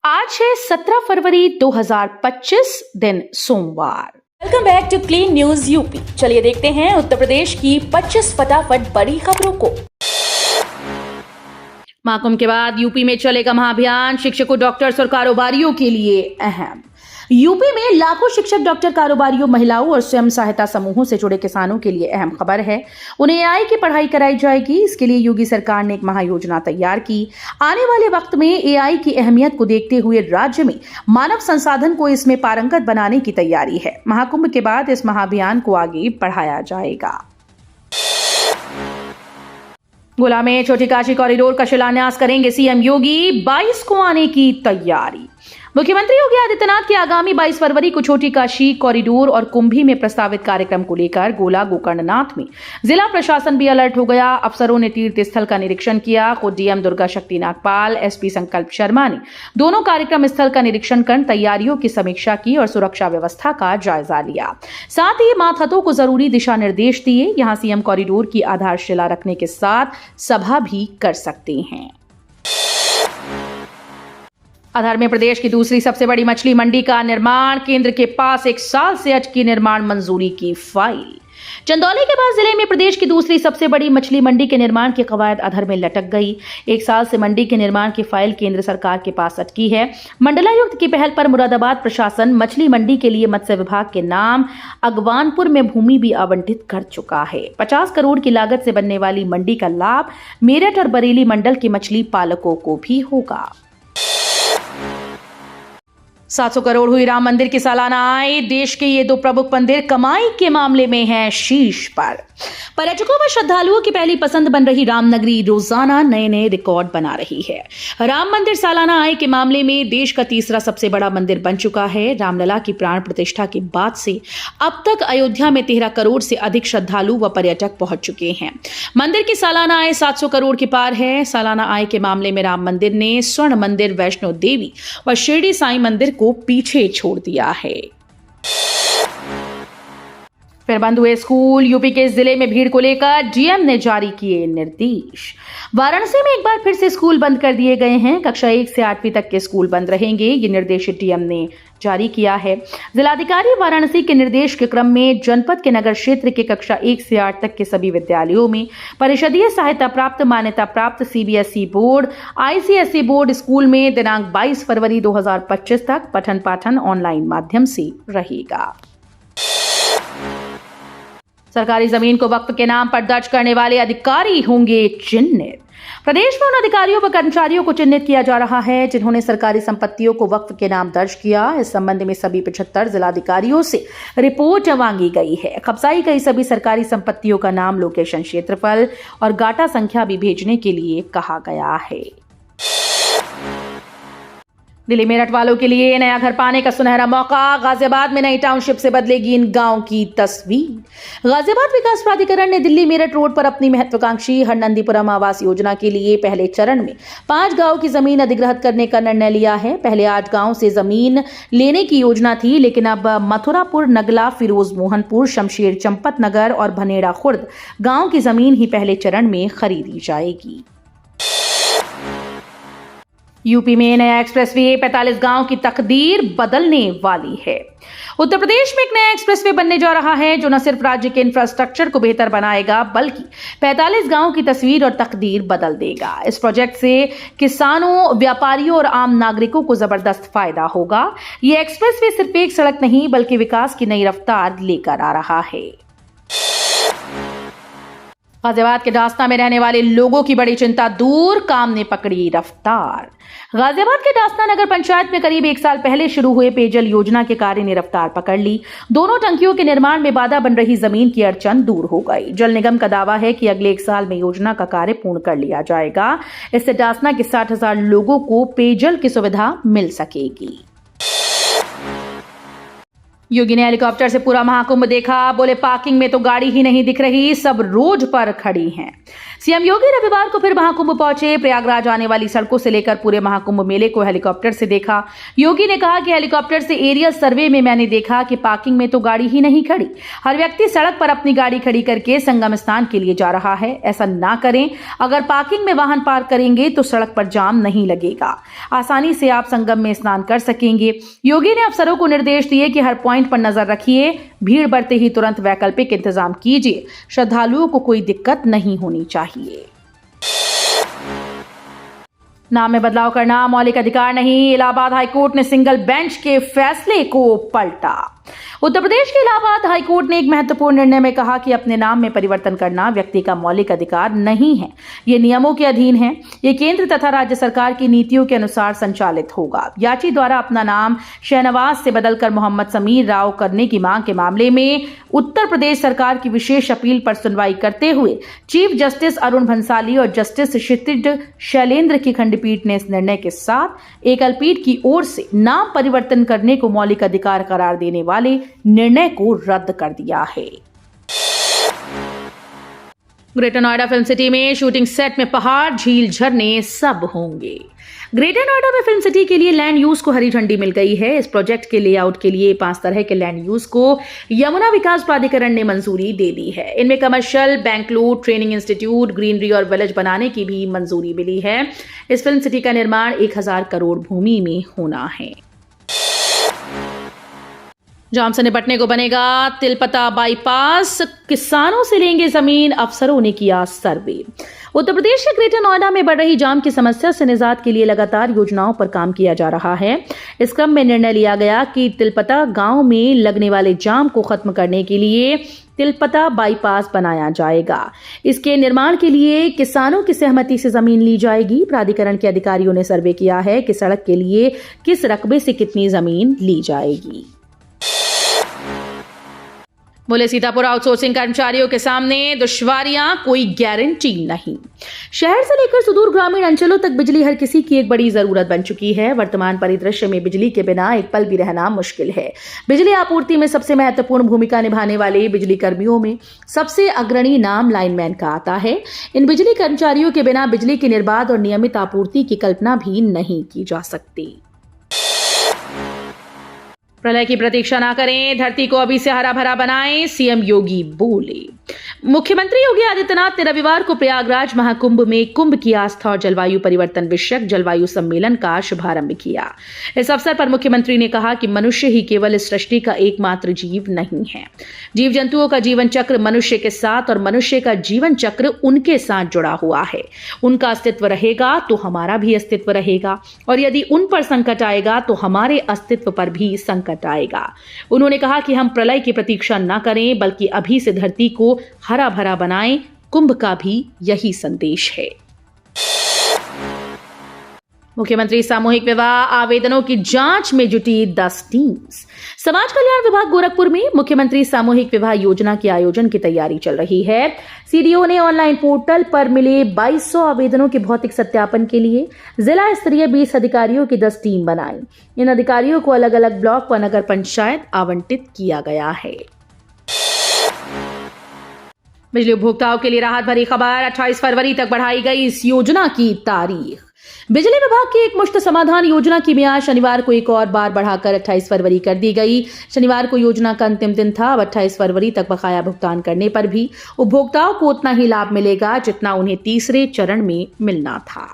आज है 17 फरवरी 2025 दिन सोमवार। Welcome back to clean news UP. चलिए देखते हैं उत्तर प्रदेश की 25 फटाफट बड़ी खबरों को। महाकुंभ के बाद यूपी में चलेगा महाअभियान, शिक्षकों, डॉक्टर्स और कारोबारियों के लिए अहम। यूपी में लाखों शिक्षक, डॉक्टर, कारोबारियों, महिलाओं और स्वयं सहायता समूहों से जुड़े किसानों के लिए अहम खबर है। उन्हें एआई की पढ़ाई कराई जाएगी। इसके लिए योगी सरकार ने एक महायोजना तैयार की। आने वाले वक्त में एआई की अहमियत को देखते हुए राज्य में मानव संसाधन को इसमें पारंगत बनाने की तैयारी है। महाकुंभ के बाद इस महाअभियान को आगे बढ़ाया जाएगा। गोला में छोटी काशी कॉरिडोर का शिलान्यास करेंगे सीएम योगी। 22 को आने की तैयारी। मुख्यमंत्री योगी आदित्यनाथ के आगामी 22 फरवरी को छोटी काशी कॉरिडोर और कुंभी में प्रस्तावित कार्यक्रम को लेकर गोला गोकर्णनाथ में जिला प्रशासन भी अलर्ट हो गया। अफसरों ने तीर्थ स्थल का निरीक्षण किया। खुद डीएम दुर्गा शक्ति नागपाल, एसपी संकल्प शर्मा ने दोनों कार्यक्रम स्थल का निरीक्षण कर तैयारियों की समीक्षा की और सुरक्षा व्यवस्था का जायजा लिया। साथ ही मातहतों को जरूरी दिशा निर्देश दिए। यहां सीएम कॉरिडोर की आधारशिला रखने के साथ सभा भी कर सकते हैं। आधार में प्रदेश की दूसरी सबसे बड़ी मछली मंडी का निर्माण। केंद्र के पास 1 साल से अटकी निर्माण मंजूरी की फाइल। चंदौली के बाद जिले में प्रदेश की दूसरी सबसे बड़ी मछली मंडी के निर्माण की कवायद अधर में लटक गई। 1 साल से मंडी के निर्माण की फाइल केंद्र सरकार के पास अटकी है। मंडलायुक्त की पहल पर मुरादाबाद प्रशासन मछली मंडी के लिए मत्स्य विभाग के नाम अगवानपुर में भूमि भी आवंटित कर चुका है। 50 करोड़ की लागत से बनने वाली मंडी का लाभ मेरठ और बरेली मंडल के मछली पालकों को भी होगा। 700 करोड़ हुई राम मंदिर की सालाना आय। देश के ये 2 प्रमुख मंदिर कमाई के मामले में हैं शीर्ष पर। पर्यटकों व श्रद्धालुओं की पहली पसंद बन रही रामनगरी रोजाना नए नए रिकॉर्ड बना रही है। राम मंदिर सालाना आय के मामले में देश का तीसरा सबसे बड़ा मंदिर बन चुका है। रामलला की प्राण प्रतिष्ठा के बाद से अब तक अयोध्या में 13 करोड़ से अधिक श्रद्धालु व पर्यटक पहुंच चुके हैं। मंदिर की सालाना आय 700 करोड़ के पार है। सालाना आय के मामले में राम मंदिर ने स्वर्ण मंदिर, वैष्णो देवी व शिरडी साईं मंदिर को पीछे छोड़ दिया है। फिर बंद हुए स्कूल। यूपी के जिले में भीड़ को लेकर डीएम ने जारी किए निर्देश। वाराणसी में एक बार फिर से स्कूल बंद कर दिए गए हैं। कक्षा 1 से 8वीं तक के स्कूल बंद रहेंगे। ये निर्देश डीएम ने जारी किया है। जिलाधिकारी वाराणसी के निर्देश के क्रम में जनपद के नगर क्षेत्र के कक्षा 1 से 8 तक के सभी विद्यालयों में परिषदीय सहायता प्राप्त, मान्यता प्राप्त CBSE board, ICSE board school में दिनांक 22 फरवरी 2025 तक पठन पाठन ऑनलाइन माध्यम से रहेगा। सरकारी जमीन को वक्फ के नाम पर दर्ज करने वाले अधिकारी होंगे चिन्हित। प्रदेश में उन अधिकारियों व कर्मचारियों को चिन्हित किया जा रहा है जिन्होंने सरकारी संपत्तियों को वक्फ के नाम दर्ज किया। इस संबंध में सभी 75 जिलाधिकारियों से रिपोर्ट मांगी गई है। कब्जाई गई सभी सरकारी संपत्तियों का नाम, लोकेशन, क्षेत्रफल और गाटा संख्या भी भेजने के लिए कहा गया है। दिल्ली मेरठ वालों के लिए नया घर पाने का सुनहरा मौका। गाजियाबाद में नई टाउनशिप से बदलेगी इन गांव की तस्वीर। गाजियाबाद विकास प्राधिकरण ने दिल्ली मेरठ रोड पर अपनी महत्वाकांक्षी हरनंदीपुरम आवास योजना के लिए पहले चरण में 5 गांव की जमीन अधिग्रहित करने का निर्णय लिया है। पहले 8 गांव से जमीन लेने की योजना थी, लेकिन अब मथुरापुर, नगला, फिरोज मोहनपुर, शमशेर चंपत नगर और भनेड़ा खुर्द गांव की जमीन ही पहले चरण में खरीदी जाएगी। यूपी में नया एक्सप्रेसवे 45 गांव की तकदीर बदलने वाली है। उत्तर प्रदेश में एक नया एक्सप्रेसवे बनने जा रहा है जो न सिर्फ राज्य के इंफ्रास्ट्रक्चर को बेहतर बनाएगा बल्कि 45 गांव की तस्वीर और तकदीर बदल देगा। इस प्रोजेक्ट से किसानों, व्यापारियों और आम नागरिकों को जबरदस्त फायदा होगा। ये एक्सप्रेसवे सिर्फ एक सड़क नहीं बल्कि विकास की नई रफ्तार लेकर आ रहा है। गाजियाबाद के डासना में रहने वाले लोगों की बड़ी चिंता दूर, काम ने पकड़ी रफ्तार। गाजियाबाद के डासना नगर पंचायत में करीब 1 साल पहले शुरू हुए पेयजल योजना के कार्य ने रफ्तार पकड़ ली। दोनों टंकियों के निर्माण में बाधा बन रही जमीन की अड़चन दूर हो गई। जल निगम का दावा है कि अगले 1 साल में योजना का कार्य पूर्ण कर लिया जाएगा। इससे डासना के 60,000 लोगों को पेयजल की सुविधा मिल सकेगी। योगी ने हेलीकॉप्टर से पूरा महाकुंभ देखा। बोले पार्किंग में तो गाड़ी ही नहीं दिख रही, सब रोड पर खड़ी हैं। सीएम योगी रविवार को फिर महाकुंभ पहुंचे। प्रयागराज आने वाली सड़कों से लेकर पूरे महाकुंभ मेले को हेलीकॉप्टर से देखा। योगी ने कहा कि हेलीकॉप्टर से एरियल सर्वे में मैंने देखा कि पार्किंग में तो गाड़ी ही नहीं खड़ी। हर व्यक्ति सड़क पर अपनी गाड़ी खड़ी करके संगम स्नान के लिए जा रहा है। ऐसा ना करें। अगर पार्किंग में वाहन पार्क करेंगे तो सड़क पर जाम नहीं लगेगा। आसानी से आप संगम में स्नान कर सकेंगे। योगी ने अफसरों को निर्देश दिए कि हर पॉइंट पर नजर रखिए। भीड़ बढ़ते ही तुरंत वैकल्पिक इंतजाम कीजिए। श्रद्धालुओं को कोई दिक्कत नहीं होनी चाहिए। नाम में बदलाव करना मौलिक अधिकार नहीं। इलाहाबाद हाईकोर्ट ने सिंगल बेंच के फैसले को पलटा। उत्तर प्रदेश के इलाहाबाद हाईकोर्ट ने एक महत्वपूर्ण निर्णय में कहा कि अपने नाम में परिवर्तन करना व्यक्ति का मौलिक अधिकार नहीं है। ये नियमों के अधीन है। ये केंद्र तथा राज्य सरकार की नीतियों के अनुसार संचालित होगा। याची द्वारा अपना नाम शहनवाज से बदलकर मोहम्मद समीर राव करने की मांग के मामले में उत्तर प्रदेश सरकार की विशेष अपील पर सुनवाई करते हुए चीफ जस्टिस अरुण भंसाली और जस्टिस क्षितिज शैलेंद्र की खंडपीठ ने इस निर्णय के साथ एकलपीठ की ओर से नाम परिवर्तन करने को मौलिक अधिकार करार देने वाले निर्णय को रद्द कर दिया है। ग्रेटर नोएडा फिल्म सिटी में शूटिंग सेट में पहाड़, झील, झरने सब होंगे। ग्रेटर नोएडा में फिल्म सिटी के लिए लैंड यूज को हरी झंडी मिल गई है। इस प्रोजेक्ट के लेआउट के लिए 5 तरह के लैंड यूज को यमुना विकास प्राधिकरण ने मंजूरी दे दी है। इनमें कमर्शियल, बैंक लूट, ट्रेनिंग इंस्टीट्यूट, ग्रीनरी और विलेज बनाने की भी मंजूरी मिली है। इस फिल्म सिटी का निर्माण 1000 करोड़ भूमि में होना है। जाम से निपटने को बनेगा तिलपता बाईपास। किसानों से लेंगे जमीन, अफसरों ने किया सर्वे। उत्तर प्रदेश के ग्रेटर नोएडा में बढ़ रही जाम की समस्या से निजात के लिए लगातार योजनाओं पर काम किया जा रहा है। इस क्रम में निर्णय लिया गया कि तिलपता गांव में लगने वाले जाम को खत्म करने के लिए तिलपता बाईपास बनाया जाएगा। इसके निर्माण के लिए किसानों की सहमति से जमीन ली जाएगी। प्राधिकरण के अधिकारियों ने सर्वे किया है कि सड़क के लिए किस रकबे से कितनी जमीन ली जाएगी। बोले सीतापुर आउटसोर्सिंग कर्मचारियों के सामने दुश्वारियां, कोई गारंटी नहीं। शहर से लेकर सुदूर ग्रामीण अंचलों तक बिजली हर किसी की एक बड़ी जरूरत बन चुकी है। वर्तमान परिदृश्य में बिजली के बिना एक पल भी रहना मुश्किल है। बिजली आपूर्ति में सबसे महत्वपूर्ण भूमिका निभाने वाले बिजली कर्मियों में सबसे अग्रणी नाम लाइनमैन का आता है। इन बिजली कर्मचारियों के बिना बिजली की निर्बाध और नियमित आपूर्ति की कल्पना भी नहीं की जा सकती। प्रलय की प्रतीक्षा ना करें, धरती को अभी से हरा भरा बनाएं, सीएम योगी बोले। मुख्यमंत्री योगी आदित्यनाथ ने रविवार को प्रयागराज महाकुंभ में कुंभ की आस्था और जलवायु परिवर्तन विषयक जलवायु सम्मेलन का शुभारंभ किया। इस अवसर पर मुख्यमंत्री ने कहा कि मनुष्य ही केवल इस सृष्टि का एकमात्र जीव नहीं है। जीव जंतुओं का जीवन चक्र मनुष्य के साथ और मनुष्य का जीवन चक्र उनके साथ जुड़ा हुआ है। उनका अस्तित्व रहेगा तो हमारा भी अस्तित्व रहेगा, और यदि उन पर संकट आएगा तो हमारे अस्तित्व पर भी संकट आएगा। उन्होंने कहा कि हम प्रलय की प्रतीक्षा न करें, बल्कि अभी से धरती को हरा भरा बनाएं। कुंभ का भी यही संदेश है। मुख्यमंत्री सामूहिक विवाह आवेदनों की जांच में जुटी 10 टीम्स। समाज कल्याण विभाग गोरखपुर में मुख्यमंत्री सामूहिक विवाह योजना के आयोजन की तैयारी चल रही है। सीडीओ ने ऑनलाइन पोर्टल पर मिले 2200 आवेदनों के भौतिक सत्यापन के लिए जिला स्तरीय 20 अधिकारियों की 10 टीम बनाई। इन अधिकारियों को अलग अलग ब्लॉक व नगर पंचायत आवंटित किया गया है। बिजली उपभोक्ताओं के लिए राहत भरी खबर, 28 फरवरी तक बढ़ाई गई इस योजना की तारीख। बिजली विभाग की एक मुश्त समाधान योजना की मियाद शनिवार को एक और बार बढ़ाकर 28 फरवरी कर दी गई। शनिवार को योजना का अंतिम दिन था। अब 28 फरवरी तक बकाया भुगतान करने पर भी उपभोक्ताओं को उतना ही लाभ मिलेगा जितना उन्हें तीसरे चरण में मिलना था।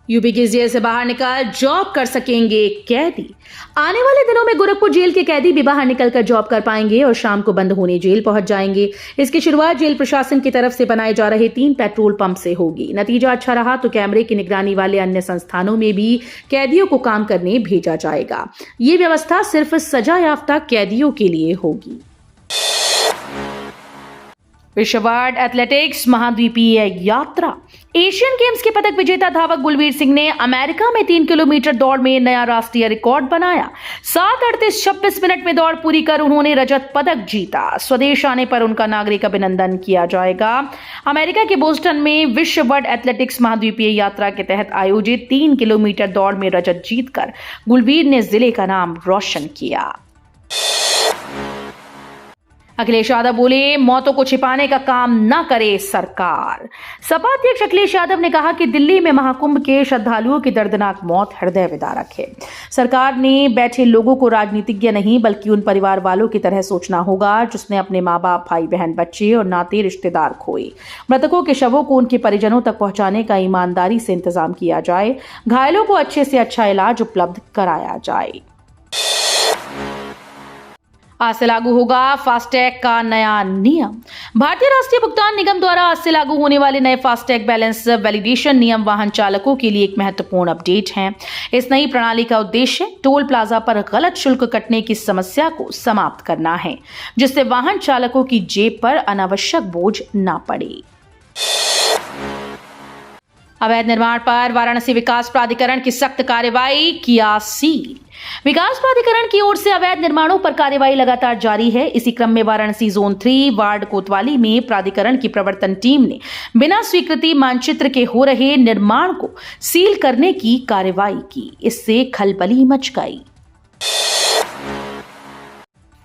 यूपी की जेल से बाहर निकल जॉब कर सकेंगे कैदी। आने वाले दिनों में गोरखपुर जेल के कैदी भी बाहर निकलकर जॉब कर पाएंगे और शाम को बंद होने जेल पहुंच जाएंगे। इसकी शुरुआत जेल प्रशासन की तरफ से बनाए जा रहे 3 पेट्रोल पंप से होगी। नतीजा अच्छा रहा तो कैमरे की निगरानी वाले अन्य संस्थानों में भी कैदियों को काम करने भेजा जाएगा। ये व्यवस्था सिर्फ सजा याफ्ता कैदियों के लिए होगी। विश्व वर्ल्ड एथलेटिक्स महाद्वीपीय यात्रा। एशियन गेम्स के पदक विजेता धावक गुलवीर सिंह ने अमेरिका में 3 किलोमीटर दौड़ में नया राष्ट्रीय रिकॉर्ड बनाया। 7:38:26 मिनट में दौड़ पूरी कर उन्होंने रजत पदक जीता। स्वदेश आने पर उनका नागरिक अभिनंदन किया जाएगा। अमेरिका के बोस्टन में विश्व वर्ल्ड एथलेटिक्स महाद्वीपीय यात्रा के तहत आयोजित 3 किलोमीटर दौड़ में रजत जीतकर गुलवीर ने जिले का नाम रोशन किया। अखिलेश यादव बोले, मौतों को छिपाने का काम न करे सरकार। सपा अध्यक्ष अखिलेश यादव ने कहा कि दिल्ली में महाकुंभ के श्रद्धालुओं की दर्दनाक मौत हृदय विदारक है। सरकार ने बैठे लोगों को राजनीतिज्ञ नहीं बल्कि उन परिवार वालों की तरह सोचना होगा जिसने अपने माँ बाप, भाई बहन, बच्चे और नाते रिश्तेदार खोए। मृतकों के शवों को उनके परिजनों तक पहुंचाने का ईमानदारी से इंतजाम किया जाए। घायलों को अच्छे से अच्छा इलाज उपलब्ध कराया जाए। आज से लागू होगा फास्टैग का नया नियम। भारतीय राष्ट्रीय भुगतान निगम द्वारा आज से लागू होने वाले नए फास्टैग बैलेंस वैलिडेशन नियम वाहन चालकों के लिए एक महत्वपूर्ण अपडेट है। इस नई प्रणाली का उद्देश्य टोल प्लाजा पर गलत शुल्क कटने की समस्या को समाप्त करना है, जिससे वाहन चालकों की जेब पर अनावश्यक बोझ न पड़े। अवैध निर्माण पर वाराणसी विकास प्राधिकरण की सख्त कार्रवाई, किया सील। विकास प्राधिकरण की ओर से अवैध निर्माणों पर कार्रवाई लगातार जारी है। इसी क्रम में वाराणसी जोन 3 वार्ड कोतवाली में प्राधिकरण की प्रवर्तन टीम ने बिना स्वीकृति मानचित्र के हो रहे निर्माण को सील करने की कार्रवाई की। इससे खलबली मच गई।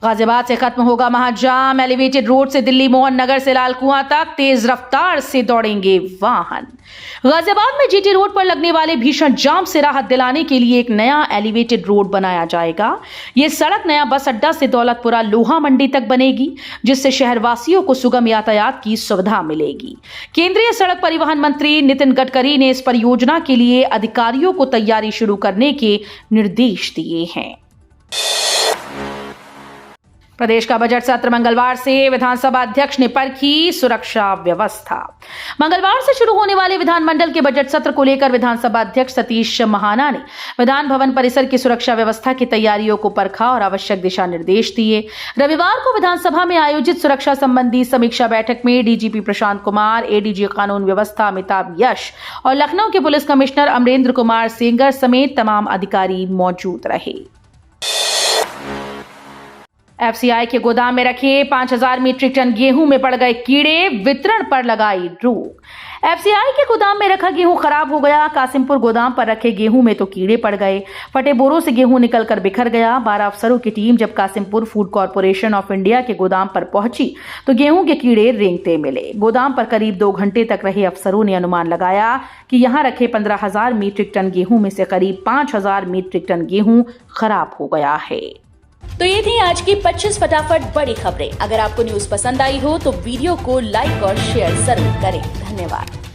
गाजियाबाद से खत्म होगा महाजाम। एलिवेटेड रोड से दिल्ली मोहन नगर से लाल कुआं तक तेज रफ्तार से दौड़ेंगे वाहन। गाजियाबाद में जीटी रोड पर लगने वाले भीषण जाम से राहत दिलाने के लिए एक नया एलिवेटेड रोड बनाया जाएगा। ये सड़क नया बस अड्डा से दौलतपुरा लोहा मंडी तक बनेगी, जिससे शहरवासियों को सुगम यातायात की सुविधा मिलेगी। केंद्रीय सड़क परिवहन मंत्री नितिन गडकरी ने इस परियोजना के लिए अधिकारियों को तैयारी शुरू करने के निर्देश दिए हैं। प्रदेश का बजट सत्र मंगलवार से। विधानसभा अध्यक्ष ने परखी सुरक्षा व्यवस्था। मंगलवार से शुरू होने वाले विधानमंडल के बजट सत्र को लेकर विधानसभा अध्यक्ष सतीश महाना ने विधान भवन परिसर की सुरक्षा व्यवस्था की तैयारियों को परखा और आवश्यक दिशा निर्देश दिए। रविवार को विधानसभा में आयोजित सुरक्षा संबंधी समीक्षा बैठक में डीजीपी प्रशांत कुमार, एडीजी कानून व्यवस्था अमिताभ यश और लखनऊ के पुलिस कमिश्नर अमरेंद्र कुमार सेंगर समेत तमाम अधिकारी मौजूद रहे। एफसीआई के गोदाम में रखे 5000 मीट्रिक टन गेहूं में पड़ गए कीड़े, वितरण पर लगाई रोक। एफसीआई के गोदाम में रखा गेहूं खराब हो गया। कासिमपुर गोदाम पर रखे गेहूं में तो कीड़े पड़ गए। फटे बोरों से गेहूं निकलकर बिखर गया। 12 अफसरों की टीम जब Kasimpur food corporation of India के गोदाम पर पहुंची तो गेहूं के कीड़े रेंगते मिले। गोदाम पर करीब 2 घंटे तक रहे अफसरों ने अनुमान लगाया कि यहां रखे 15,000 मीट्रिक टन गेहूं में से करीब 5,000 मीट्रिक टन गेहूं खराब हो गया है। तो ये थी आज की 25 फटाफट बड़ी खबरें। अगर आपको न्यूज पसंद आई हो तो वीडियो को लाइक और शेयर जरूर करें। धन्यवाद।